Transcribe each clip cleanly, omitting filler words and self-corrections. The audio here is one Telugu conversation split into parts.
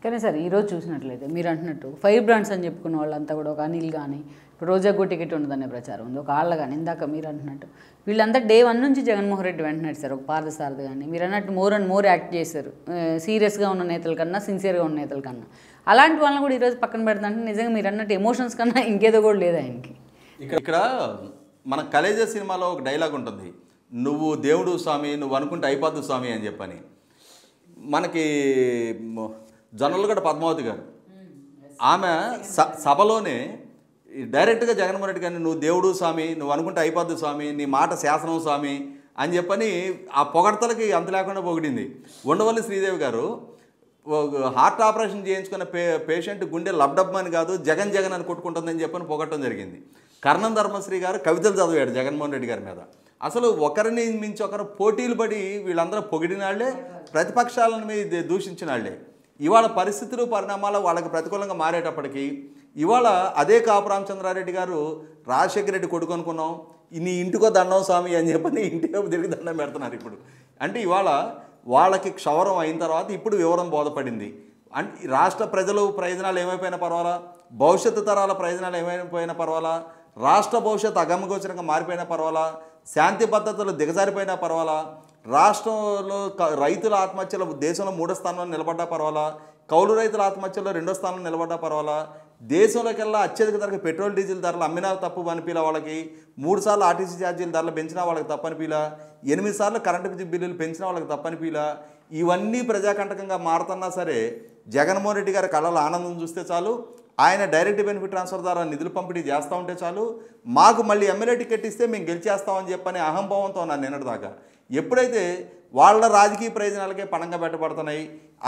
కానీ సార్ ఈరోజు చూసినట్లయితే మీరు అంటున్నట్టు ఫైర్ బ్రాండ్స్ అని చెప్పుకున్న వాళ్ళంతా కూడా ఒక అనిల్ కానీ ఇప్పుడు రోజాకు టికెట్ ఉండదనే ప్రచారం ఉంది, ఒక ఆళ్ళ కానీ ఇందాక మీరు అంటున్నట్టు వీళ్ళంతా డే 1 నుంచి జగన్మోహన్ రెడ్డి వెంటనే సార్ ఒక పార్థసారథి కానీ మీరు అన్నట్టు మోర్ అండ్ మోర్ యాక్ట్ చేశారు సీరియస్గా ఉన్న నేతల కన్నా సిన్సియర్గా ఉన్న నేతల కన్నా. అలాంటి వాళ్ళని కూడా ఈరోజు పక్కన పెడతాంటే నిజంగా మీరు అన్నట్టు ఎమోషన్స్ కన్నా ఇంకేదో కూడా లేదు ఆయనకి. ఇక్కడ మన కలేజా సినిమాలో ఒక డైలాగ్ ఉంటుంది, నువ్వు దేవుడు స్వామి నువ్వు అనుకుంటే అయిపోద్దు స్వామి అని చెప్పని. మనకి జొన్నలగడ్డ పద్మావతి గారు ఆమె సభలోనే డైరెక్ట్గా జగన్మోహన్ రెడ్డి గారిని నువ్వు దేవుడు స్వామి నువ్వు అనుకుంటే అయిపోద్దు స్వామి నీ మాట శాసనం స్వామి అని చెప్పని ఆ పొగడతలకి అంత లేకుండా పొగిడింది. ఉండవల్లి శ్రీదేవి గారు హార్ట్ ఆపరేషన్ చేయించుకున్న పేషెంట్ గుండె లబ్డబ్బని కాదు జగన్ జగన్ అని కొట్టుకుంటుందని చెప్పని పొగట్టడం జరిగింది. కర్ణం ధర్మశ్రీ గారు కవితలు చదివాడు జగన్మోహన్ రెడ్డి గారి మీద. అసలు ఒకరిని మించి ఒకరు పోటీలు పడి వీళ్ళందరూ పొగిడిన వాళ్ళే, ప్రతిపక్షాలను మీద దూషించిన వాళ్ళే. ఇవాళ పరిస్థితులు పరిణామాలు వాళ్ళకి ప్రతికూలంగా మారేటప్పటికీ ఇవాళ అదే కాపు రామచంద్రారెడ్డి గారు రాజశేఖర రెడ్డి కొడుకు అనుకున్నాం, నీ ఇంటికో దండం స్వామి అని చెప్పని ఇంటికో తిరిగి దండం పెడుతున్నారు ఇప్పుడు. అంటే ఇవాళ వాళ్ళకి క్షవరం అయిన తర్వాత ఇప్పుడు వివరం బోధపడింది. అంటే రాష్ట్ర ప్రజలు ప్రయోజనాలు ఏమైపోయినా పర్వాలా, భవిష్యత్తు తరాల ప్రయోజనాలు ఏమైపోయినా పర్వాలా, రాష్ట్ర భవిష్యత్తు అగమగోచరంగా మారిపోయినా పర్వాలా, శాంతి భద్రతలు దిగజారిపోయినా పర్వాలా, రాష్ట్రంలో రైతుల ఆత్మహత్యలు దేశంలో 3వ స్థానంలో నిలబడ్డా పర్వాలా, కౌలు రైతుల ఆత్మహత్యలో 2వ స్థానంలో నిలబడ్డా పర్వాలా, దేశంలోకెల్లా అత్యధిక ధరకు పెట్రోల్ డీజిల్ ధరలు అమ్మినా తప్పు అనిపిలా, వాళ్ళకి 3 సార్లు ఆర్టీసీ ఛార్జీల ధరలు పెంచినా వాళ్ళకి తప్పనిపిలా, 8 సార్లు కరెంటు బిల్లులు పెంచినా వాళ్ళకి తప్పనిపిలా, ఇవన్నీ ప్రజాకంటకంగా మారుతున్నా సరే జగన్మోహన్ రెడ్డి గారి కళ్ళలో ఆనందం చూస్తే చాలు, ఆయన డైరెక్ట్ బెనిఫిట్ ట్రాన్స్ఫర్ ద్వారా నిధులు పంపిణీ చేస్తూ ఉంటే చాలు, మాకు మళ్ళీ ఎమ్మెల్యే టికెట్ ఇస్తే మేము గెలిచేస్తామని చెప్పని అహంభావంతో ఉన్నాను నిన్నటిదాకా. ఎప్పుడైతే వాళ్ళ రాజకీయ ప్రయోజనాలకే పణంగా పెట్టబడుతున్నాయి,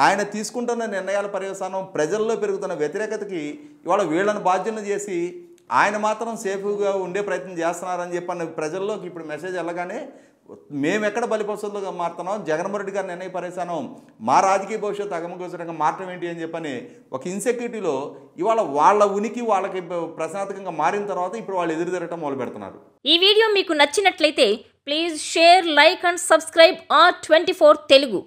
ఆయన తీసుకుంటున్న నిర్ణయాల పర్యవసానం ప్రజల్లో పెరుగుతున్న వ్యతిరేకతకి ఇవాళ వీళ్ళని బాధ్యులను చేసి ఆయన మాత్రం సేఫ్గా ఉండే ప్రయత్నం చేస్తున్నారని చెప్పని ప్రజల్లోకి ఇప్పుడు మెసేజ్ వెళ్ళగానే మేము ఎక్కడ బలిపశువులుగా మారుతున్నాం, జగన్మోహన్ రెడ్డి గారి నిర్ణయ పర్యవసానం మా రాజకీయ భవిష్యత్తు అగమగోచరంగా మారటం ఏంటి అని చెప్పని ఒక ఇన్సెక్యూరిటీలో ఇవాళ వాళ్ళ ఉనికి వాళ్ళకి ప్రశాంతకంగా మారిన తర్వాత ఇప్పుడు వాళ్ళు ఎదురు తిరగటం మొదలు పెడుతున్నారు. ఈ వీడియో మీకు నచ్చినట్లయితే please share, like and subscribe R24 Telugu.